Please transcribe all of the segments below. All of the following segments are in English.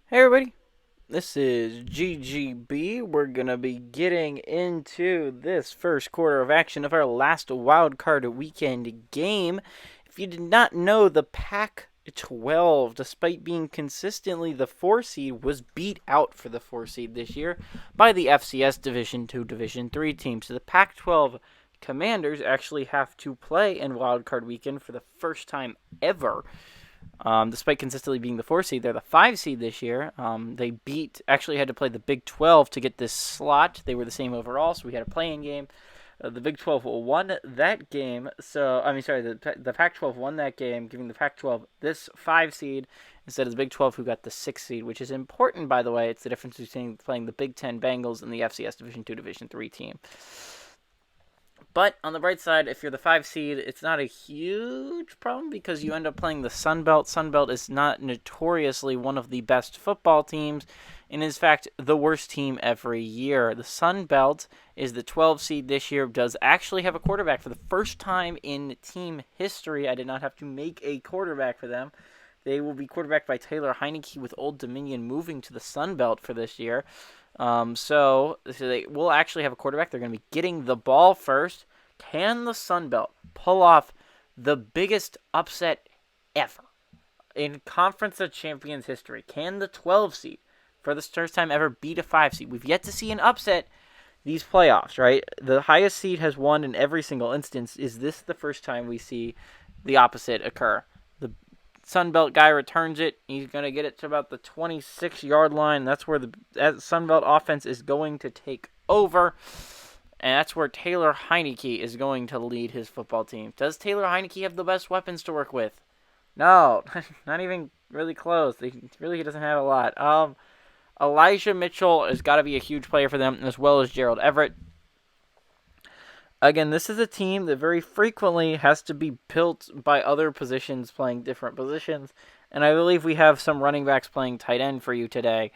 Hey everybody, this is GGB. We're going to be getting into this first quarter of action of our last wild card weekend game. If you did not know, the Pac-12, despite being consistently the 4 seed, was beat out for the 4 seed this year by the FCS Division 2 Division 3 teams. So the Pac-12 Commanders actually have to play in wild card weekend for the first time ever. Despite consistently being the 4 seed, they're the 5 seed this year. They actually had to play the Big 12 to get this slot. They were the same overall, so we had a play-in game. The Big 12 won that game. The Pac-12 won that game, giving the Pac-12 this 5 seed instead of the Big 12, who got the 6 seed, which is important, by the way. It's the difference between playing the Big 10 Bengals and the FCS Division 2, Division 3 team. But on the bright side, if you're the 5 seed, it's not a huge problem because you end up playing the Sun Belt. Sun Belt is not notoriously one of the best football teams, and is in fact the worst team every year. The Sun Belt is the 12 seed this year, does actually have a quarterback for the first time in team history. I did not have to make a quarterback for them. They will be quarterbacked by Taylor Heineke, with Old Dominion moving to the Sun Belt for this year. So they will actually have a quarterback. They're going to be getting the ball first. Can the Sun Belt pull off the biggest upset ever in Conference of Champions history? Can the 12 seed, for the first time ever, beat a 5 seed? We've yet to see an upset these playoffs, right? The highest seed has won in every single instance. Is this the first time we see the opposite occur? The Sunbelt guy returns it. He's going to get it to about the 26-yard line. That's where the Sunbelt offense is going to take over. And that's where Taylor Heineke is going to lead his football team. Does Taylor Heineke have the best weapons to work with? No, not even really close. He doesn't have a lot. Elijah Mitchell has got to be a huge player for them, as well as Gerald Everett. Again, this is a team that very frequently has to be built by other positions playing different positions. And I believe we have some running backs playing tight end for you today.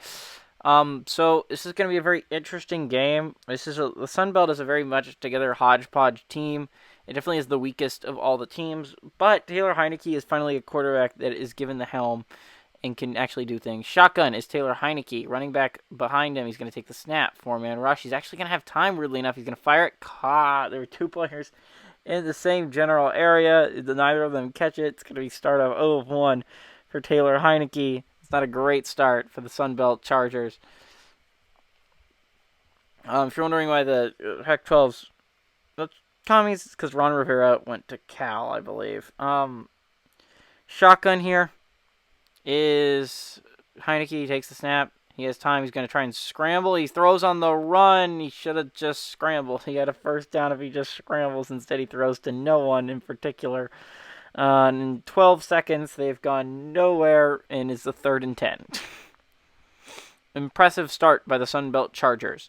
So this is going to be a very interesting game. The Sun Belt is a very much together hodgepodge team. It definitely is the weakest of all the teams, but Taylor Heineke is finally a quarterback that is given the helm and can actually do things. Shotgun is Taylor Heineke. Running back behind him, he's going to take the snap. 4-man rush. He's actually going to have time, weirdly enough. He's going to fire it. There were two players in the same general area. Neither of them catch it. It's going to be start of 0 of 1 for Taylor Heineke. It's not a great start for the Sunbelt Chargers. If you're wondering why the Pac-12's commies, it's because Ron Rivera went to Cal, I believe. Shotgun here is Heineke. Takes the snap. He has time. He's going to try and scramble. He throws on the run. He should have just scrambled. He had a first down if he just scrambles. Instead, he throws to no one in particular. In 12 seconds, they've gone nowhere, and it's the 3rd and 10. Impressive start by the Sunbelt Chargers.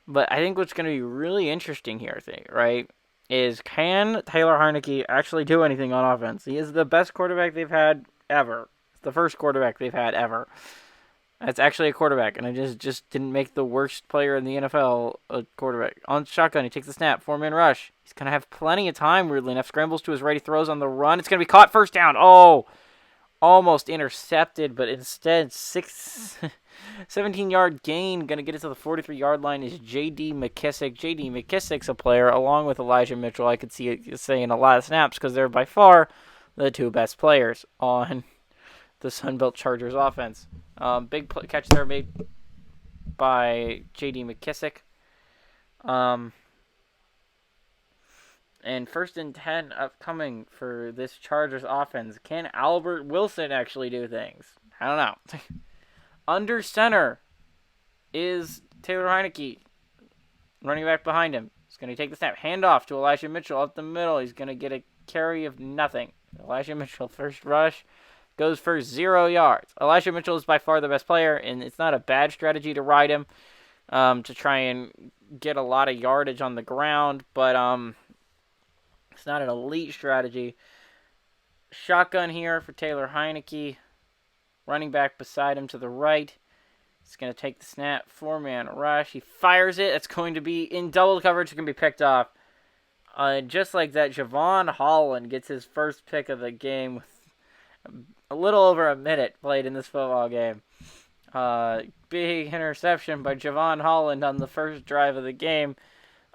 But I think what's going to be really interesting here, right, is can Taylor Heineke actually do anything on offense? He is the best quarterback they've had ever. It's the first quarterback they've had ever. That's actually a quarterback, and I just didn't make the worst player in the NFL a quarterback. On shotgun, he takes the snap, 4-man rush. He's going to have plenty of time, weirdly enough. Scrambles to his right, he throws on the run. It's going to be caught, first down. Oh, almost intercepted, but instead 17-yard gain. Going to get it to the 43-yard line is J.D. McKissick. J.D. McKissick's a player, along with Elijah Mitchell. I could see it saying a lot of snaps because they're by far the two best players on the Sunbelt Chargers offense. Big catch there made by J.D. McKissick. And 1st and 10 upcoming for this Chargers offense. Can Albert Wilson actually do things? I don't know. Under center is Taylor Heineke. Running back behind him. He's going to take the snap. Handoff to Elijah Mitchell up the middle. He's going to get a carry of nothing. Elijah Mitchell, first rush, goes for 0 yards. Elijah Mitchell is by far the best player, and it's not a bad strategy to ride him to try and get a lot of yardage on the ground, but it's not an elite strategy. Shotgun here for Taylor Heineke. Running back beside him to the right. He's going to take the snap. 4-man rush. He fires it. It's going to be in double coverage. It's going to be picked off. Just like that, Javon Holland gets his first pick of the game with a little over a minute played in this football game. Big interception by Javon Holland on the first drive of the game.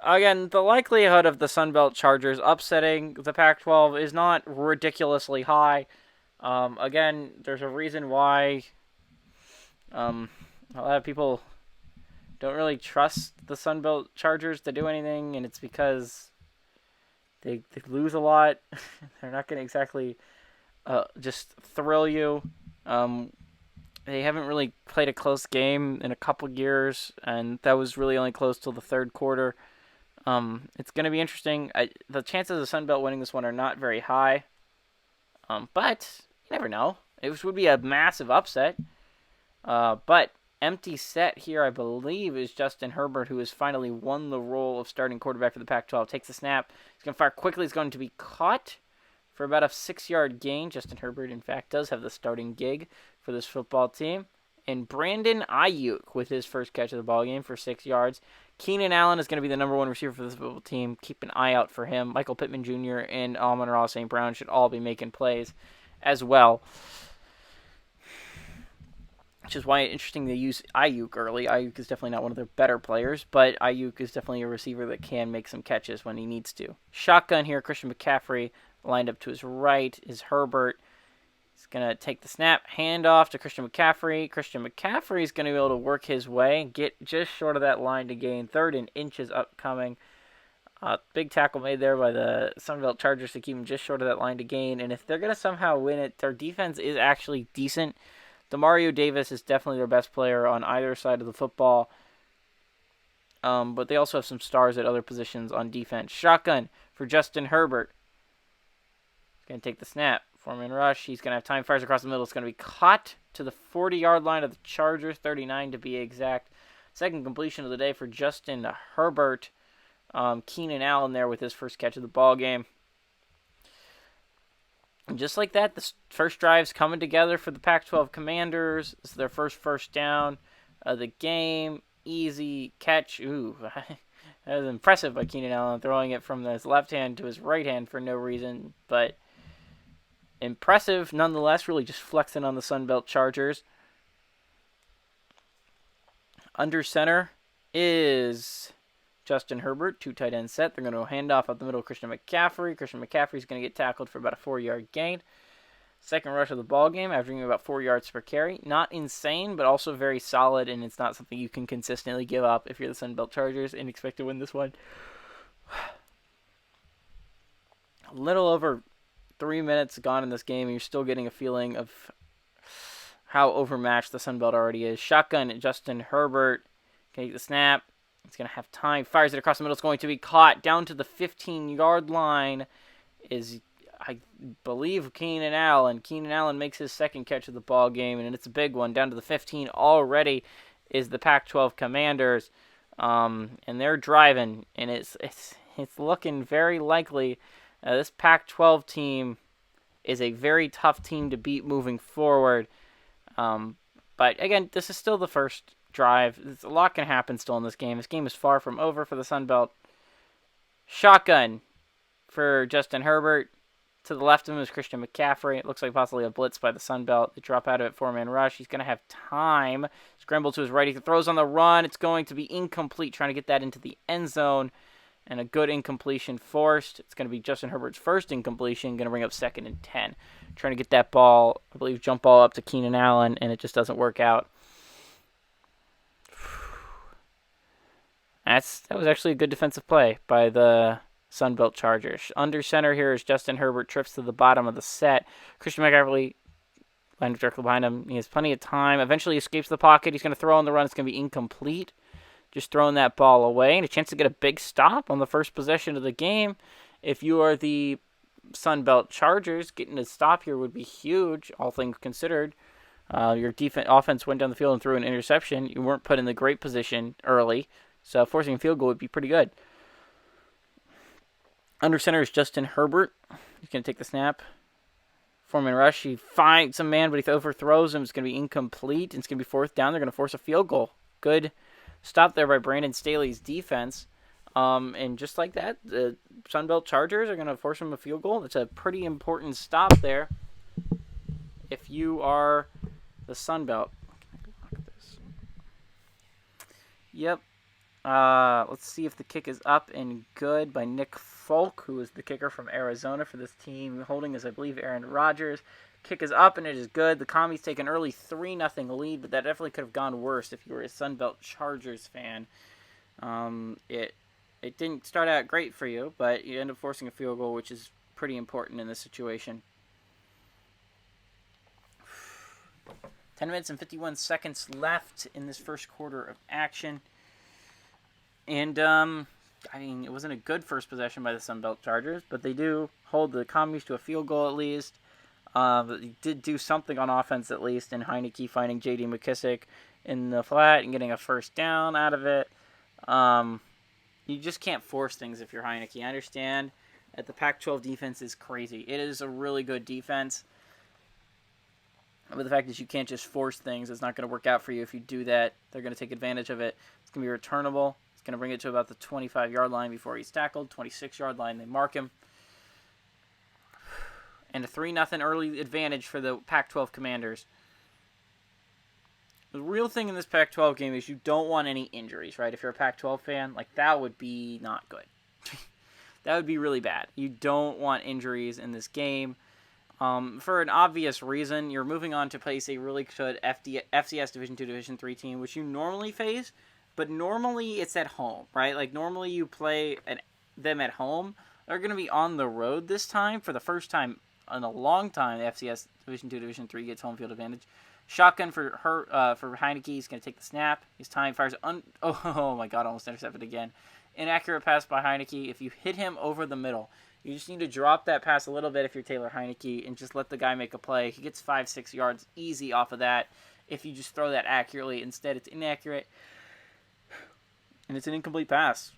Again, the likelihood of the Sunbelt Chargers upsetting the Pac-12 is not ridiculously high. Again, there's a reason why a lot of people don't really trust the Sunbelt Chargers to do anything, and it's because they lose a lot. They're not going to exactly just thrill you. They haven't really played a close game in a couple years, and that was really only close till the third quarter. It's going to be interesting. The chances of Sunbelt winning this one are not very high, but you never know. It would be a massive upset. But empty set here, I believe, is Justin Herbert, who has finally won the role of starting quarterback for the Pac-12. Takes the snap. He's going to fire quickly. He's going to be caught for about a 6-yard gain. Justin Herbert, in fact, does have the starting gig for this football team. And Brandon Ayuk with his first catch of the ball game for 6 yards. Keenan Allen is going to be the number one receiver for this football team. Keep an eye out for him. Michael Pittman Jr. and Amon-Ra St. Brown should all be making plays as well. Which is why it's interesting they use Ayuk early. Ayuk is definitely not one of their better players, but Ayuk is definitely a receiver that can make some catches when he needs to. Shotgun here, Christian McCaffrey lined up to his right is Herbert. He's going to take the snap, hand off to Christian McCaffrey. Christian McCaffrey is going to be able to work his way, get just short of that line to gain. 3rd and inches upcoming. Big tackle made there by the Sunbelt Chargers to keep him just short of that line to gain. And if they're going to somehow win it, their defense is actually decent. Demario Davis is definitely their best player on either side of the football. But they also have some stars at other positions on defense. Shotgun for Justin Herbert. He's going to take the snap. 4-man rush. He's going to have time. Fires across the middle. It's going to be caught to the 40-yard line of the Chargers. 39 to be exact. Second completion of the day for Justin Herbert. Keenan Allen there with his first catch of the ball game. And just like that, the first drive's coming together for the Pac-12 Commanders. This is their first down of the game. Easy catch. Ooh, that was impressive by Keenan Allen, throwing it from his left hand to his right hand for no reason. But impressive nonetheless, really just flexing on the Sunbelt Chargers. Under center is Justin Herbert, 2 tight end set. They're going to hand off up the middle, Christian McCaffrey. Christian McCaffrey's going to get tackled for about a 4-yard gain. Second rush of the ball game, averaging about 4 yards per carry. Not insane, but also very solid, and it's not something you can consistently give up if you're the Sunbelt Chargers and expect to win this one. A little over 3 minutes gone in this game, and you're still getting a feeling of how overmatched the Sunbelt already is. Shotgun at Justin Herbert. Take the snap. He's going to have time. Fires it across the middle. It's going to be caught down to the 15-yard line is, I believe, Keenan Allen. Keenan Allen makes his second catch of the ball game, and it's a big one. Down to the 15 already is the Pac-12 Commanders, and they're driving, and it's looking very likely. This Pac-12 team is a very tough team to beat moving forward. But again, this is still the first drive. A lot can happen still in this game. This game is far from over for the Sunbelt. Shotgun for Justin Herbert. To the left of him is Christian McCaffrey. It looks like possibly a blitz by the Sunbelt. They drop out of it, 4-man rush. He's going to have time. Scramble to his right. He throws on the run. It's going to be incomplete, trying to get that into the end zone. And a good incompletion forced. It's going to be Justin Herbert's first incompletion. Going to bring up 2nd and 10. Trying to get that ball, I believe, jump ball up to Keenan Allen, and it just doesn't work out. That was actually a good defensive play by the Sunbelt Chargers. Under center here is Justin Herbert, trips to the bottom of the set. Christian McCaffrey lined up directly behind him. He has plenty of time. Eventually escapes the pocket. He's going to throw on the run. It's going to be incomplete. Just throwing that ball away. And a chance to get a big stop on the first possession of the game. If you are the Sunbelt Chargers, getting a stop here would be huge, all things considered. Your offense went down the field and threw an interception. You weren't put in the great position early. So forcing a field goal would be pretty good. Under center is Justin Herbert. He's going to take the snap. 4-man rush. He finds a man, but he overthrows him. It's going to be incomplete. It's going to be 4th down. They're going to force a field goal. Good stop there by Brandon Staley's defense. And just like that, the Sunbelt Chargers are going to force him a field goal. That's a pretty important stop there if you are the Sunbelt. Yep. Let's see if the kick is up and good by Nick Folk, who is the kicker from Arizona for this team. Holding is, I believe, Aaron Rodgers. Kick is up and it is good. The Commies take an early 3-0 lead, but that definitely could have gone worse if you were a Sunbelt Chargers fan. It didn't start out great for you, but you end up forcing a field goal, which is pretty important in this situation. 10 minutes and 51 seconds left in this first quarter of action. And, it wasn't a good first possession by the Sunbelt Chargers, but they do hold the Commies to a field goal at least. They did do something on offense at least, in Heineke finding J.D. McKissick in the flat and getting a first down out of it. You just can't force things if you're Heineke. I understand that the Pac-12 defense is crazy. It is a really good defense. But the fact is you can't just force things. It's not going to work out for you if you do that. They're going to take advantage of it. It's going to be returnable. It's going to bring it to about the 25-yard line before he's tackled. 26-yard line, they mark him. And a 3-0 early advantage for the Pac-12 Commanders. The real thing in this Pac-12 game is you don't want any injuries, right? If you're a Pac-12 fan, that would be not good. That would be really bad. You don't want injuries in this game. For an obvious reason, you're moving on to face a really good FCS Division II, Division III team, which you normally face, but normally it's at home, right? Normally you play them at home. They're going to be on the road this time. For the first time in a long time, the FCS Division II, Division III gets home field advantage. Shotgun for Heineke. He's going to take the snap. His time fires. Oh my God, almost intercepted again. Inaccurate pass by Heineke. If you hit him over the middle, you just need to drop that pass a little bit if you're Taylor Heineke and just let the guy make a play. He gets 5-6 yards easy off of that if you just throw that accurately. Instead, it's inaccurate, and it's an incomplete pass.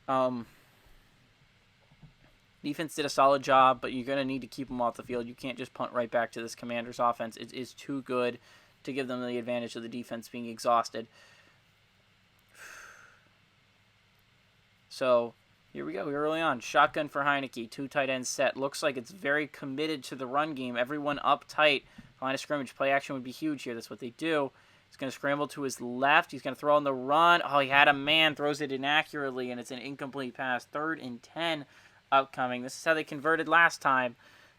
Defense did a solid job, but you're going to need to keep them off the field. You can't just punt right back to this Commanders offense. It is too good to give them the advantage of the defense being exhausted. So here we go, early on. Shotgun for Heineke, 2 tight ends set. Looks like it's very committed to the run game. Everyone up tight. Line of scrimmage, play action would be huge here. That's what they do. He's going to scramble to his left. He's going to throw on the run. Oh, he had a man, throws it inaccurately, and it's an incomplete pass. 3rd and 10 upcoming. This is how they converted last time.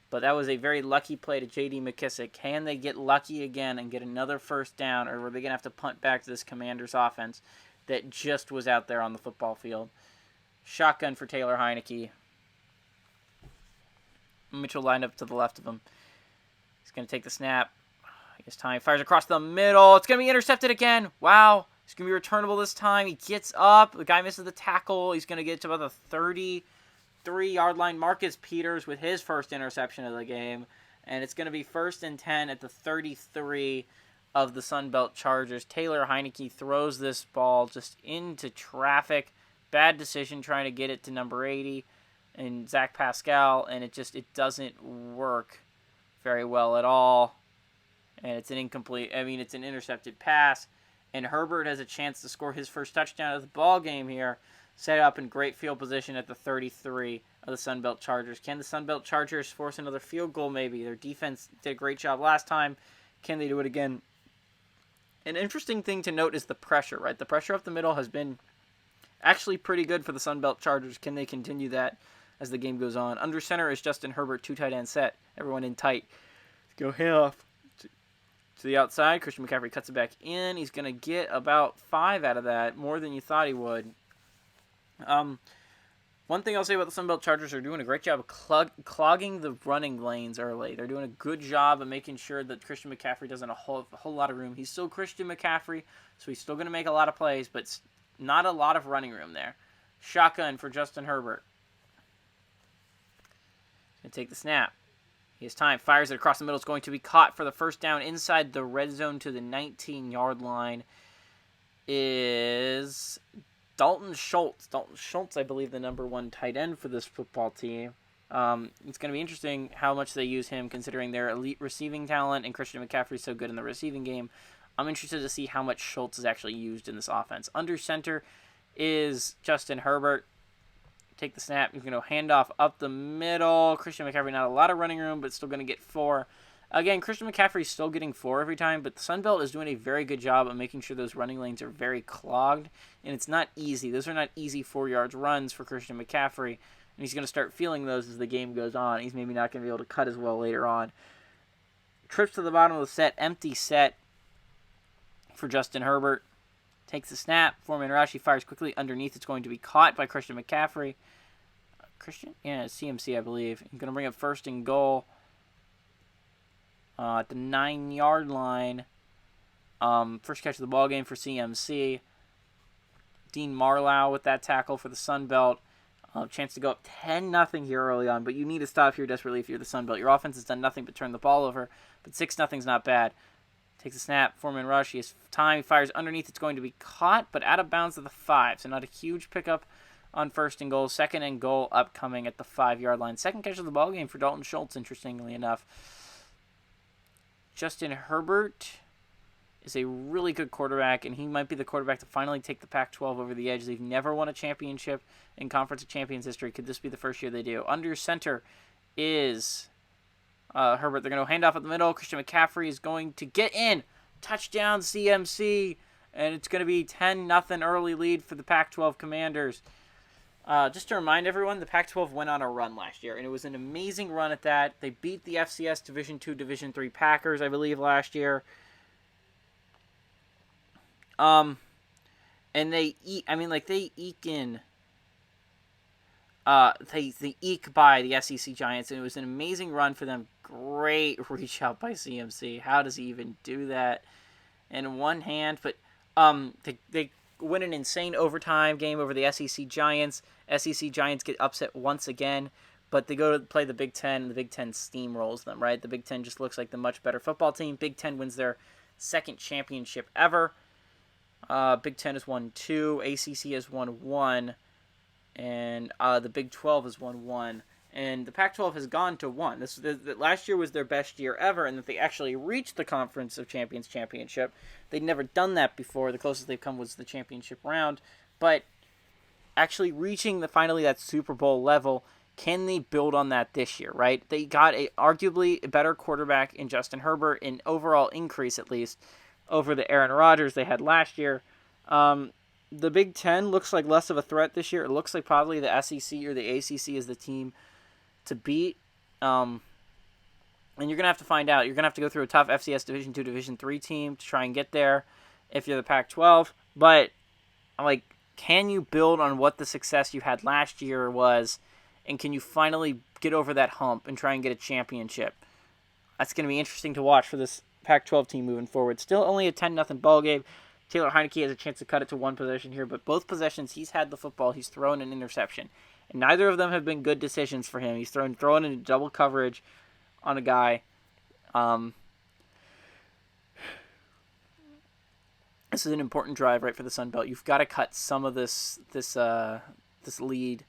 But that was a very lucky play to J.D. McKissick. Can they get lucky again and get another first down, or are they going to have to punt back to this Commanders offense that just was out there on the football field? Shotgun for Taylor Heineke. Mitchell lined up to the left of him. He's going to take the snap. His time fires across the middle. It's going to be intercepted again. Wow. It's going to be returnable this time. He gets up. The guy misses the tackle. He's going to get to about the 33-yard line. Marcus Peters with his first interception of the game. And it's going to be 1st and 10 at the 33 of the Sunbelt Chargers. Taylor Heineke throws this ball just into traffic. Bad decision trying to get it to number 80 and Zach Pascal, and it doesn't work very well at all. And it's an it's an intercepted pass. And Herbert has a chance to score his first touchdown of the ball game here. Set up in great field position at the 33 of the Sunbelt Chargers. Can the Sunbelt Chargers force another field goal maybe? Their defense did a great job last time. Can they do it again? An interesting thing to note is the pressure, right? The pressure up the middle has been actually pretty good for the Sunbelt Chargers. Can they continue that as the game goes on? Under center is Justin Herbert, 2 tight end set. Everyone in tight. Go handoff to the outside. Christian McCaffrey cuts it back in. He's going to get about 5 out of that, more than you thought he would. One thing I'll say about the Sunbelt Chargers, they're doing a great job of clogging the running lanes early. They're doing a good job of making sure that Christian McCaffrey doesn't have a whole lot of room. He's still Christian McCaffrey, so he's still going to make a lot of plays, but not a lot of running room there. Shotgun for Justin Herbert. Going to take the snap. He has time. Fires it across the middle. It's going to be caught for the first down inside the red zone to the 19-yard line. Is Dalton Schultz. Dalton Schultz, I believe, the number 1 tight end for this football team. It's going to be interesting how much they use him, considering their elite receiving talent and Christian McCaffrey is so good in the receiving game. I'm interested to see how much Schultz is actually used in this offense. Under center is Justin Herbert. Take the snap. He's going to hand off up the middle. Christian McCaffrey, not a lot of running room, but still going to get 4 Again, Christian McCaffrey's still getting 4 every time, but the Sun Belt is doing a very good job of making sure those running lanes are very clogged, and it's not easy. Those are not easy 4-yard runs for Christian McCaffrey, and he's going to start feeling those as the game goes on. He's maybe not going to be able to cut as well later on. Trips to the bottom of the set, empty set for Justin Herbert. Takes the snap. Foreman Rush, he fires quickly underneath. It's going to be caught by Christian McCaffrey. Christian? Yeah, CMC, I believe. He's going to bring up first and goal at the 9-yard line. First catch of the ball game for CMC. Dean Marlowe with that tackle for the Sun Belt. Chance to go up 10-0 here early on, but you need to stop here desperately if you're the Sun Belt. Your offense has done nothing but turn the ball over, but 6-0's not bad. Takes a snap, Foreman Rush, he has time, he fires underneath, it's going to be caught, but out of bounds at the 5, so not a huge pickup on first and goal. Second and goal upcoming at the 5-yard line. Second catch of the ball game for Dalton Schultz, interestingly enough. Justin Herbert is a really good quarterback, and he might be the quarterback to finally take the Pac-12 over the edge. They've never won a championship in Conference of Champions history. Could this be the first year they do? Under center is Herbert. They're going to hand off at the middle. Christian McCaffrey is going to get in. Touchdown CMC, and it's going to be 10-0 early lead for the Pac-12 Commanders. Just to remind everyone, the Pac-12 went on a run last year, and it was an amazing run at that. They beat the FCS Division II, Division III Packers, I believe, last year. And they eke in. They eke by the SEC Giants, and it was an amazing run for them. Great reach out by CMC. How does he even do that in one hand? But they win an insane overtime game over the SEC Giants. SEC Giants get upset once again, but they go to play the Big Ten, and the Big Ten steamrolls them, right? The Big Ten just looks like the much better football team. Big Ten wins their second championship ever. Big Ten has won 2, ACC has won 1, and the Big 12 has won 1, and the Pac-12 has gone to 1. Last year was their best year ever, and that they actually reached the Conference of Champions championship. They'd never done that before. The closest they've come was the championship round, but actually reaching finally that Super Bowl level, can they build on that this year, right? They got arguably a better quarterback in Justin Herbert, an overall increase at least, over the Aaron Rodgers they had last year. The Big Ten looks like less of a threat this year. It looks like probably the SEC or the ACC is the team to beat. And you're going to have to find out. You're going to have to go through a tough FCS Division II, Division III team to try and get there if you're the Pac-12. But, can you build on what the success you had last year was, and can you finally get over that hump and try and get a championship? That's going to be interesting to watch for this Pac-12 team moving forward. Still only a 10-0 ball game. Taylor Heineke has a chance to cut it to one possession here, but both possessions he's had the football, he's thrown an interception. And neither of them have been good decisions for him. He's throwing into double coverage on a guy. This is an important drive, right, for the Sun Belt. You've got to cut some of this lead.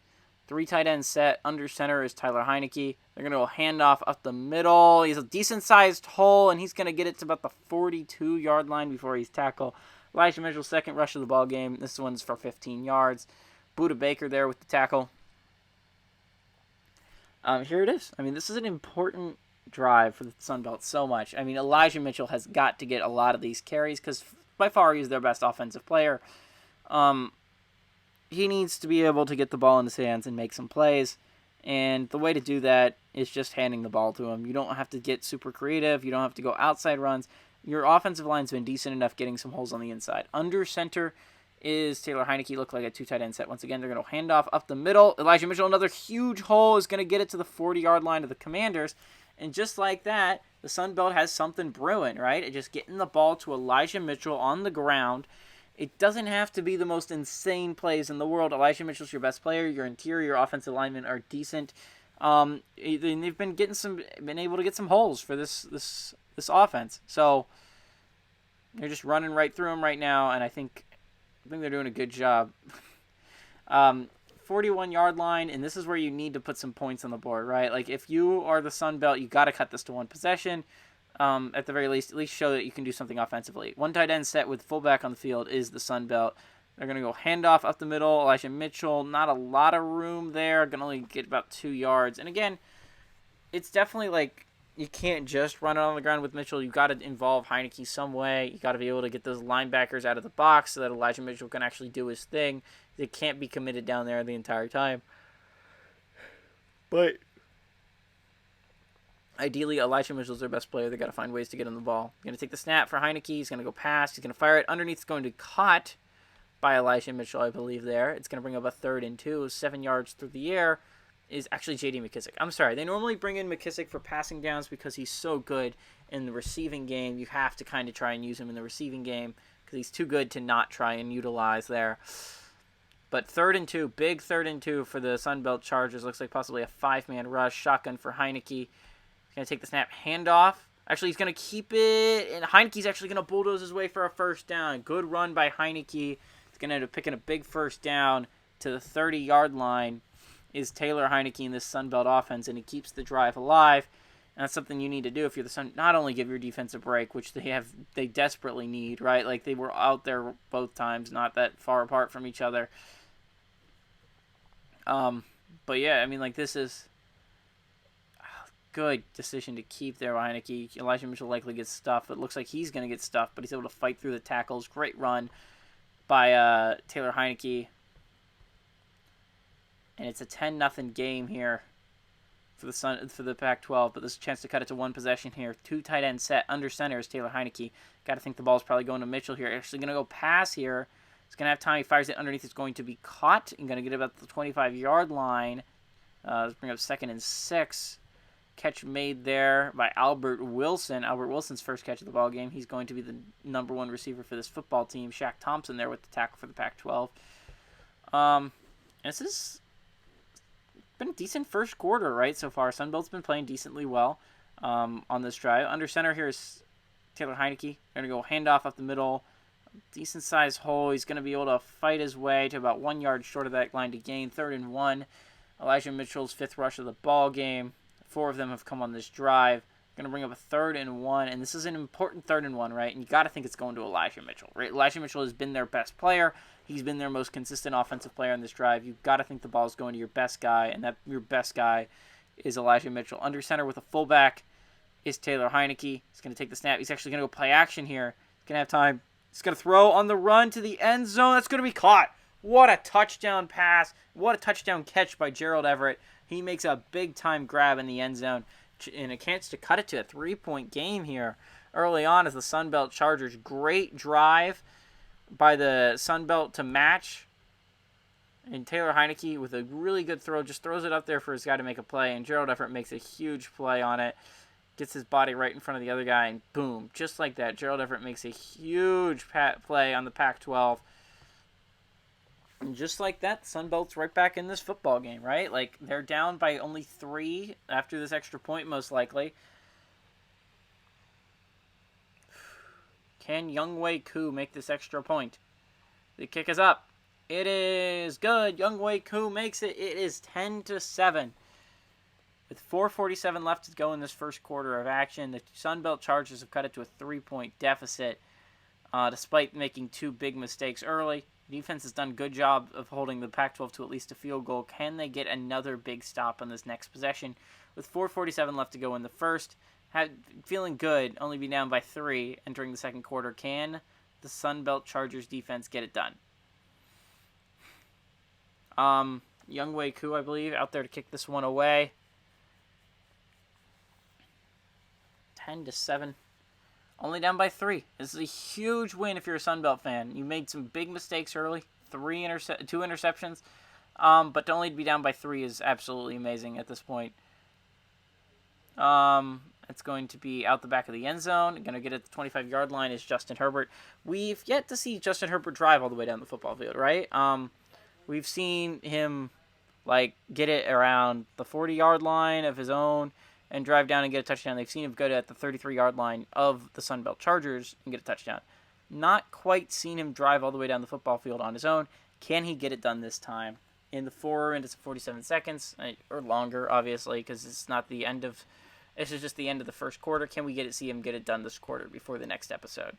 3 tight end set. Under center is Tyler Heineke. They're going to go handoff up the middle. He's a decent-sized hole, and he's going to get it to about the 42-yard line before he's tackled. Elijah Mitchell's second rush of the ball game. This one's for 15 yards. Buda Baker there with the tackle. Here it is. This is an important drive for the Sun Belt so much. Elijah Mitchell has got to get a lot of these carries because by far he's their best offensive player. He needs to be able to get the ball in his hands and make some plays. And the way to do that is just handing the ball to him. You don't have to get super creative. You don't have to go outside runs. Your offensive line's been decent enough getting some holes on the inside. Under center is Taylor Heineke. Look like a 2 tight end set. Once again, they're going to hand off up the middle. Elijah Mitchell, another huge hole, is going to get it to the 40-yard line of the Commanders. And just like that, the Sun Belt has something brewing, right? Just getting the ball to Elijah Mitchell on the ground. It doesn't have to be the most insane plays in the world. Elijah Mitchell's your best player. Your interior offensive linemen are decent. They've been able to get some holes for this offense. So they're just running right through them right now, and I think they're doing a good job. 41-yard line, and this is where you need to put some points on the board, right? If you are the Sun Belt, you got to cut this to one possession. At the very least, at least show that you can do something offensively. 1 tight end set with fullback on the field is the Sun Belt. They're going to go handoff up the middle. Elijah Mitchell, not a lot of room there. Going to only get about 2 yards. And again, it's definitely you can't just run it on the ground with Mitchell. You got to involve Heineke some way. You got to be able to get those linebackers out of the box so that Elijah Mitchell can actually do his thing. They can't be committed down there the entire time. But ideally, Elijah Mitchell's their best player. They got to find ways to get him the ball. Going to take the snap for Heineke. He's going to go past. He's going to fire it underneath. It's going to be caught by Elijah Mitchell, I believe. There, it's going to bring up a 3rd and 2, 7 yards through the air. Is actually J.D. McKissic. I'm sorry. They normally bring in McKissic for passing downs because he's so good in the receiving game. You have to kind of try and use him in the receiving game because he's too good to not try and utilize there. But 3rd and 2, big 3rd and 2 for the Sunbelt Chargers. Looks like possibly a 5-man rush. Shotgun for Heineke. He's going to take the snap, handoff. Actually, he's going to keep it, and Heineke's actually going to bulldoze his way for a 1st down. Good run by Heineke. He's going to end up picking a big 1st down to the 30-yard line. Is Taylor Heineke in this Sunbelt offense, and he keeps the drive alive. And that's something you need to do if you're the Sun. Not only give your defense a break, which they desperately need, right? Like, they were out there both times, not that far apart from each other. But yeah, I mean, like, this is a good decision to keep there by Heineke. Elijah Mitchell likely gets stuffed. It looks like he's going to get stuffed, but he's able to fight through the tackles. Great run by Taylor Heineke. And it's a 10-0 game here for the Pac-12, but there's a chance to cut it to one possession here. 2 tight end set. Under center is Taylor Heineke. Got to think the ball's probably going to Mitchell here. Actually going to go pass here. He's going to have time. He fires it underneath. It's going to be caught. And going to get about the 25-yard line. Let's bring up 2nd and 6. Catch made there by Albert Wilson. Albert Wilson's first catch of the ball game. He's going to be the number 1 receiver for this football team. Shaq Thompson there with the tackle for the Pac-12. And this is been a decent first quarter, right, so far. Sunbelt's been playing decently well on this drive. Under center here is Taylor Heineke. Going to go handoff up the middle. Decent-sized hole. He's going to be able to fight his way to about 1 yard short of that line to gain. 3rd and 1. Elijah Mitchell's 5th rush of the ball game. 4 of them have come on this drive. Going to bring up a 3rd and 1, and this is an important 3rd and 1, right? And you got to think it's going to Elijah Mitchell, right? Elijah Mitchell has been their best player. He's been their most consistent offensive player on this drive. You've got to think the ball is going to your best guy, and that your best guy is Elijah Mitchell. Under center with a fullback is Taylor Heineke. He's going to take the snap. He's actually going to go play action here. He's going to have time. He's going to throw on the run to the end zone. That's going to be caught. What a touchdown pass. What a touchdown catch by Gerald Everett. He makes a big-time grab in the end zone and a chance to cut it to a 3-point game here early on as the Sunbelt Chargers. Great drive by the Sunbelt to match. And Taylor Heineke with a really good throw just throws it up there for his guy to make a play. And Gerald Everett makes a huge play on it. Gets his body right in front of the other guy, and boom, just like that, Gerald Everett makes a huge play on the Pac-12. And just like that, Sunbelt's right back in this football game, right? Like, they're down by only 3 after this extra point, most likely. Can Younghoe Koo make this extra point? The kick is up. It is good. Younghoe Koo makes it. It is 10-7. With 4:47 left to go in this first quarter of action, the Sunbelt Chargers have cut it to a 3-point deficit, despite making 2 big mistakes early. The defense has done a good job of holding the Pac-12 to at least a field goal. Can they get another big stop on this next possession? With 4:47 left to go in the first, feeling good, only be down by 3 entering the second quarter. Can the Sunbelt Chargers defense get it done? Younghoe Koo, I believe, out there to kick this one away. 10-7. Only down by 3. This is a huge win if you're a Sunbelt fan. You made some big mistakes early. 2 interceptions. But to only be down by 3 is absolutely amazing at this point. It's going to be out the back of the end zone. Going to get at the 25-yard line is Justin Herbert. We've yet to see Justin Herbert drive all the way down the football field, right? We've seen him get it around the 40-yard line of his own and drive down and get a touchdown. They've seen him go to at the 33-yard line of the Sunbelt Chargers and get a touchdown. Not quite seen him drive all the way down the football field on his own. Can he get it done this time? In the 4 minutes and 47 seconds, or longer, obviously, because it's not the end of... This is just the end of the first quarter. Can we see him get it done this quarter before the next episode?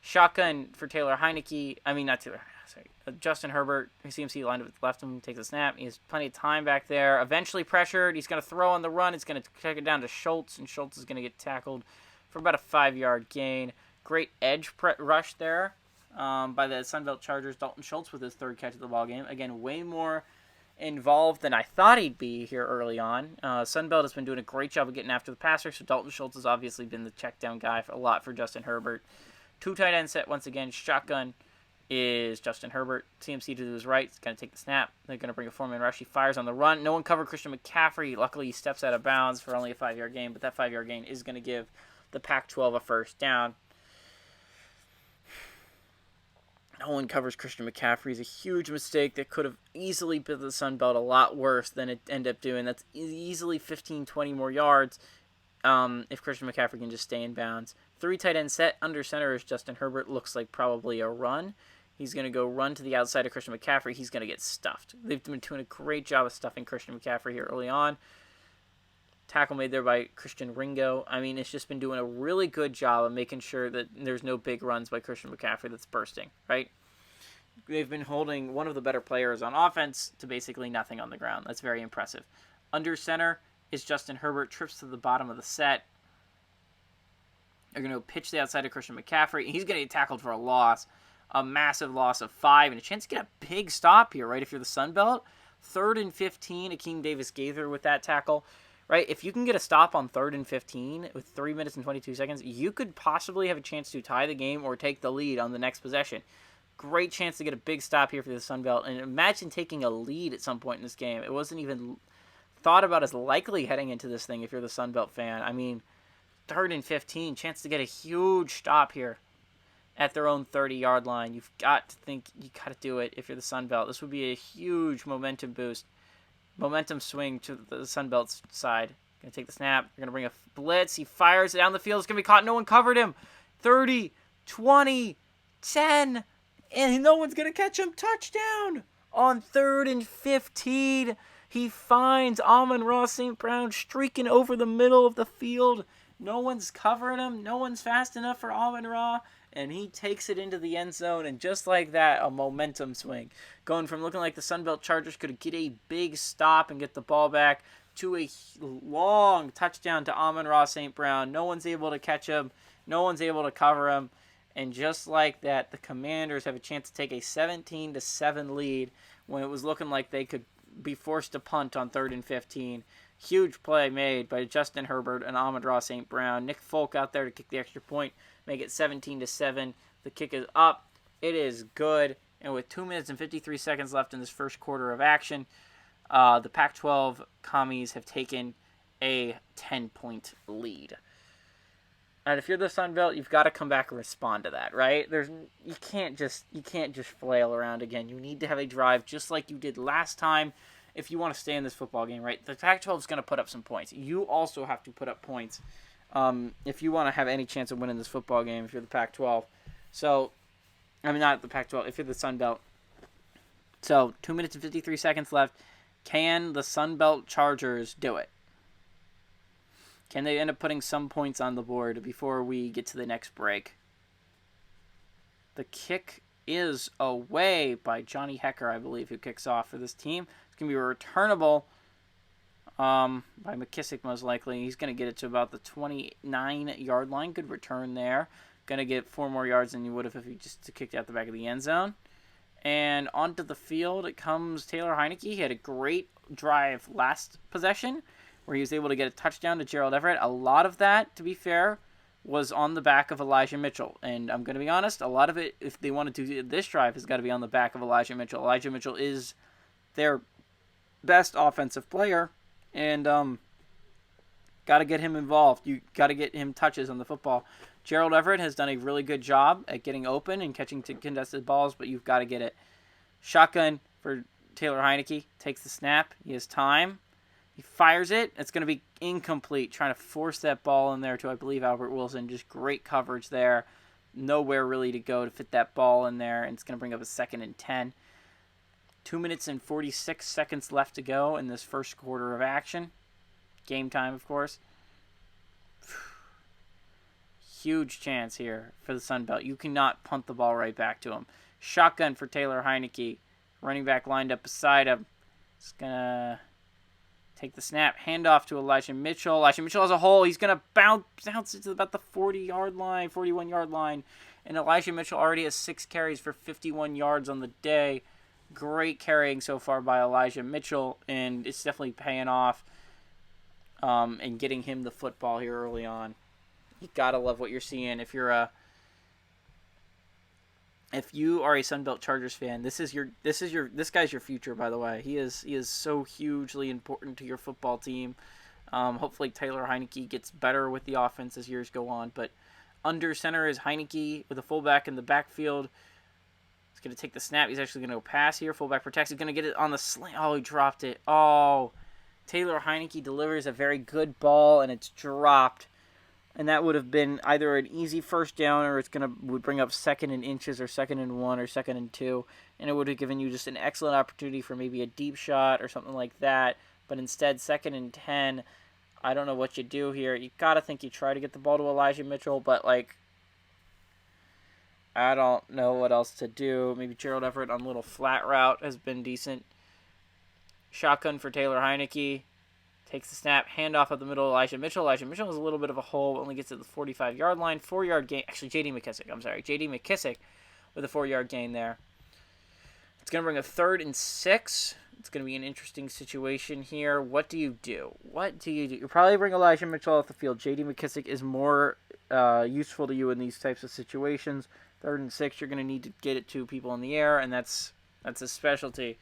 Shotgun for Taylor Heineke. I mean, not Taylor. Sorry. Justin Herbert, CMC lined up with left him, takes a snap. He has plenty of time back there. Eventually pressured. He's going to throw on the run. It's going to take it down to Schultz, and Schultz is going to get tackled for about a 5-yard gain. Great edge rush there by the Sunbelt Chargers. Dalton Schultz with his 3rd catch of the ball game. Again, way more involved than I thought he'd be here early on. Sunbelt has been doing a great job of getting after the passer, so Dalton Schultz has obviously been the check down guy a lot for Justin Herbert. 2 tight end set once again. Shotgun is Justin Herbert. CMC to his right. He's going to take the snap. They're going to bring a 4-man rush. He fires on the run. No one covered Christian McCaffrey. Luckily, he steps out of bounds for only a 5-yard gain, but that 5-yard gain is going to give the Pac-12 a first down. No one covers Christian McCaffrey. It's a huge mistake that could have easily been the Sun Belt a lot worse than it ended up doing. That's easily 15, 20 more yards if Christian McCaffrey can just stay in bounds. 3 tight end set. Under center is Justin Herbert. Looks like probably a run. He's going to go run to the outside of Christian McCaffrey. He's going to get stuffed. They've been doing a great job of stuffing Christian McCaffrey here early on. Tackle made there by Christian Ringo. I mean, it's just been doing a really good job of making sure that there's no big runs by Christian McCaffrey that's bursting, right? They've been holding one of the better players on offense to basically nothing on the ground. That's very impressive. Under center is Justin Herbert. Trips to the bottom of the set. They're going to pitch the outside of Christian McCaffrey. He's going to get tackled for a loss. A massive loss of 5 and a chance to get a big stop here, right? If you're the Sun Belt. 3rd and 15. Akeem Davis-Gaither with that tackle. Right, if you can get a stop on 3rd and 15 with 3 minutes and 22 seconds, you could possibly have a chance to tie the game or take the lead on the next possession. Great chance to get a big stop here for the Sun Belt. And imagine taking a lead at some point in this game. It wasn't even thought about as likely heading into this thing if you're the Sun Belt fan. I mean, 3rd and 15, chance to get a huge stop here at their own 30-yard line. You've got to think you got to do it if you're the Sun Belt. This would be a huge momentum boost. Momentum swing to the Sun Belt's side. Going to take the snap. They're going to bring a blitz. He fires it down the field. It's going to be caught. No one covered him. 30, 20, 10, and no one's going to catch him. Touchdown on 3rd and 15. He finds Amon-Ra St. Brown streaking over the middle of the field. No one's covering him. No one's fast enough for Amon-Ra. And he takes it into the end zone, and just like that, a momentum swing. Going from looking like the Sunbelt Chargers could get a big stop and get the ball back to a long touchdown to Amon-Ra St. Brown. No one's able to catch him. No one's able to cover him. And just like that, the Commanders have a chance to take a 17-7 lead when it was looking like they could be forced to punt on 3rd and 15. Huge play made by Justin Herbert and Amon-Ra St. Brown. Nick Folk out there to kick the extra point. Make it 17-7. The kick is up. It is good. And with 2 minutes and 53 seconds left in this first quarter of action, the Pac-12 Commies have taken a 10-point lead. And if you're the Sun Belt, you've got to come back and respond to that, right? You can't just flail around again. You need to have a drive just like you did last time if you want to stay in this football game, right? The Pac-12 is going to put up some points. You also have to put up points if you want to have any chance of winning this football game, if you're the Pac-12. So, I mean, not the Pac-12, if you're the Sun Belt. So, 2 minutes and 53 seconds left. Can the Sun Belt Chargers do it? Can they end up putting some points on the board before we get to the next break? The kick is away by Johnny Hecker, I believe, who kicks off for this team. It's going to be a returnable by McKissick, most likely. He's going to get it to about the 29-yard line. Good return there. Going to get 4 more yards than you would have if he just kicked out the back of the end zone. And onto the field it comes Taylor Heineke. He had a great drive last possession where he was able to get a touchdown to Gerald Everett. A lot of that, to be fair, was on the back of Elijah Mitchell. And I'm going to be honest, a lot of it, if they want to do this drive, has got to be on the back of Elijah Mitchell. Elijah Mitchell is their best offensive player. And got to get him involved. You got to get him touches on the football. Gerald Everett has done a really good job at getting open and catching contested balls, but you've got to get it. Shotgun for Taylor Heineke. Takes the snap. He has time. He fires it. It's going to be incomplete. Trying to force that ball in there to, I believe, Albert Wilson. Just great coverage there. Nowhere really to go to fit that ball in there. And it's going to bring up a 2nd and 10. 2 minutes and 46 seconds left to go in this first quarter of action. Game time, of course. huge chance here for the Sun Belt. You cannot punt the ball right back to him. Shotgun for Taylor Heineke. Running back lined up beside him. He's going to take the snap. Hand off to Elijah Mitchell. Elijah Mitchell has a hole. He's going to bounce it to about the 40-yard line, 41-yard line. And Elijah Mitchell already has 6 carries for 51 yards on the day. Great carrying so far by Elijah Mitchell, and it's definitely paying off and getting him the football here early on. You gotta love what you're seeing. If you are a Sunbelt Chargers fan, this guy's your future. By the way, he is so hugely important to your football team. Hopefully Taylor Heineke gets better with the offense as years go on. But under center is Heineke with a fullback in the backfield. He's going to take the snap. He's actually going to go pass here. Fullback protects. He's going to get it on the slant. Oh, he dropped it. Oh, Taylor Heineke delivers a very good ball, and it's dropped. And that would have been either an easy first down, or would bring up 2nd and inches, or 2nd and 1, or 2nd and 2. And it would have given you just an excellent opportunity for maybe a deep shot or something like that. But instead, 2nd and 10. I don't know what you do here. You got to think you try to get the ball to Elijah Mitchell, but, I don't know what else to do. Maybe Gerald Everett on a little flat route has been decent. Shotgun for Taylor Heineke. Takes the snap. Handoff up the middle. Elijah Mitchell. Elijah Mitchell has a little bit of a hole. Only gets to the 45-yard line. 4-yard gain. Actually, J.D. McKissick with a 4-yard gain there. It's going to bring a 3rd and 6. It's going to be an interesting situation here. What do you do? You probably bring Elijah Mitchell off the field. J.D. McKissick is more useful to you in these types of situations. 3rd and 6, you're going to need to get it to people in the air, and that's a specialty.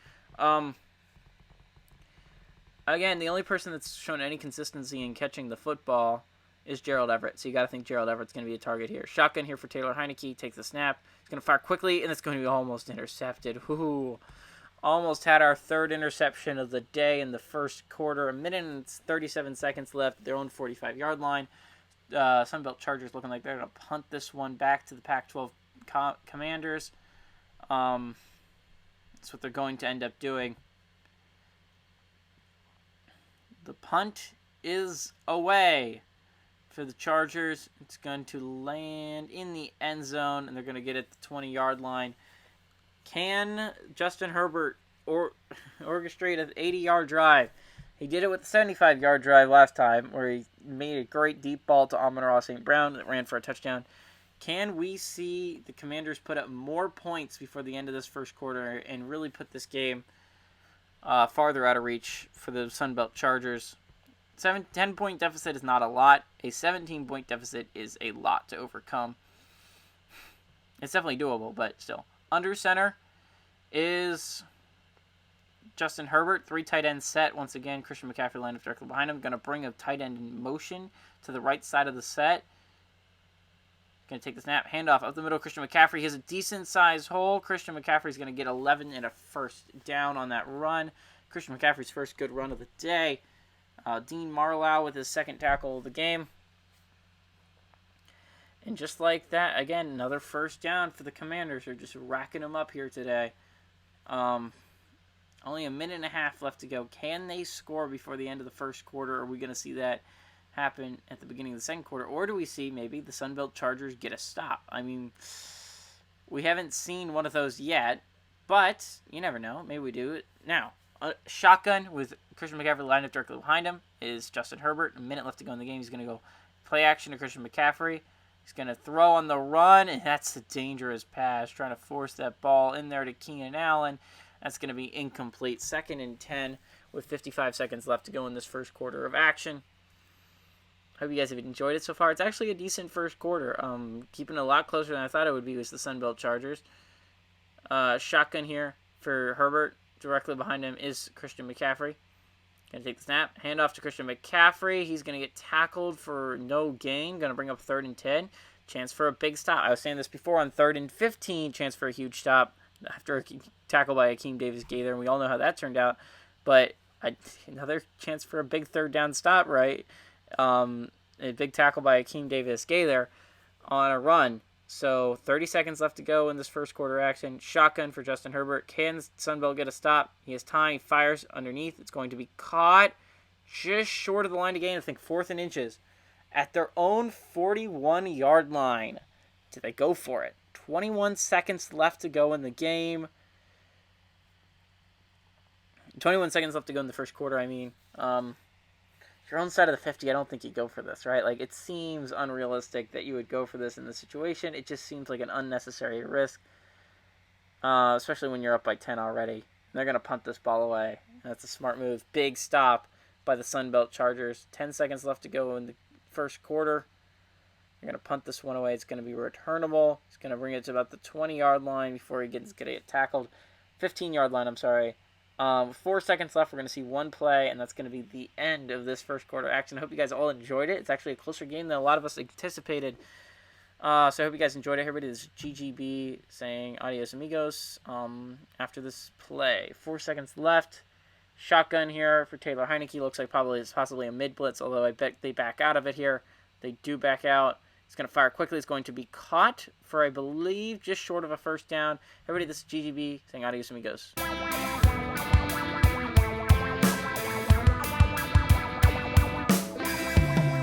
Again, the only person that's shown any consistency in catching the football is Gerald Everett, so you got to think Gerald Everett's going to be a target here. Shotgun here for Taylor Heineke. Takes the snap. He's going to fire quickly, and it's going to be almost intercepted. Ooh. Almost had our 3rd interception of the day in the first quarter. 1 minute and 37 seconds left. Their own 45-yard line. Sunbelt Chargers looking like they're going to punt this one back to the Pac-12 Commanders. That's what they're going to end up doing. The punt is away for the Chargers. It's going to land in the end zone, and they're going to get it at the 20-yard line. Can Justin Herbert orchestrate an 80-yard drive? He did it with the 75-yard drive last time, where he made a great deep ball to Amon-Ra St. Brown that ran for a touchdown. Can we see the Commanders put up more points before the end of this first quarter and really put this game farther out of reach for the Sunbelt Chargers? 10-point deficit is not a lot. A 17-point deficit is a lot to overcome. It's definitely doable, but still. Under center is Justin Herbert. 3 tight ends set. Once again, Christian McCaffrey lined up directly behind him. Going to bring a tight end in motion to the right side of the set. Going to take the snap. Handoff up the middle. Christian McCaffrey. He has a decent-sized hole. Christian McCaffrey's going to get 11 and a first down on that run. Christian McCaffrey's first good run of the day. Dean Marlowe with his 2nd tackle of the game. And just like that, again, another first down for the Commanders. They're just racking them up here today. Only 1.5 minutes left to go. Can they score before the end of the first quarter? Are we going to see that happen at the beginning of the second quarter? Or do we see maybe the Sunbelt Chargers get a stop? I mean, we haven't seen one of those yet, but you never know. Maybe we do it now. Shotgun with Christian McCaffrey lined up directly behind him is Justin Herbert. 1 minute left to go in the game. He's going to go play action to Christian McCaffrey. He's going to throw on the run, and that's a dangerous pass, trying to force that ball in there to Keenan Allen. That's going to be incomplete. 2nd and 10 with 55 seconds left to go in this first quarter of action. Hope you guys have enjoyed it so far. It's actually a decent first quarter. Keeping it a lot closer than I thought it would be with the Sunbelt Chargers. Shotgun here for Herbert. Directly behind him is Christian McCaffrey. Going to take the snap. Hand off to Christian McCaffrey. He's going to get tackled for no gain. Going to bring up 3rd and 10. Chance for a big stop. I was saying this before on 3rd and 15. Chance for a huge stop after a tackle by Akeem Davis-Gaither. And we all know how that turned out. But another chance for a big 3rd down stop, right? A big tackle by Akeem Davis-Gaither on a run. So 30 seconds left to go in this first quarter action. Shotgun for Justin Herbert. Can Sunbelt get a stop? He has time. He fires underneath. It's going to be caught just short of the line to gain. I think 4th and inches. at their own 41-yard line. Do they go for it? 21 seconds left to go in the game. 21 seconds left to go in the first quarter, I mean. Your own side of the 50, I don't think you go for this, right? Like, it seems unrealistic that you would go for this in this situation. It just seems like an unnecessary risk, especially when you're up by 10 already. They're going to punt this ball away. That's a smart move. Big stop by the Sunbelt Chargers. 10 seconds left to go in the first quarter. You're going to punt this one away. It's going to be returnable. It's going to bring it to about the 20-yard line before he gets going to get tackled. 15-yard line, I'm sorry. 4 seconds left. We're going to see one play, and that's going to be the end of this first quarter action. I hope you guys all enjoyed it. It's actually a closer game than a lot of us anticipated. So I hope you guys enjoyed it. Everybody, this is GGB saying adios amigos after this play. 4 seconds left. Shotgun here for Taylor Heineke. Looks like it's possibly a mid-blitz, although I bet they back out of it here. They do back out. It's going to fire quickly. It's going to be caught for, I believe, just short of a first down. Everybody, this is GGB saying adios amigos.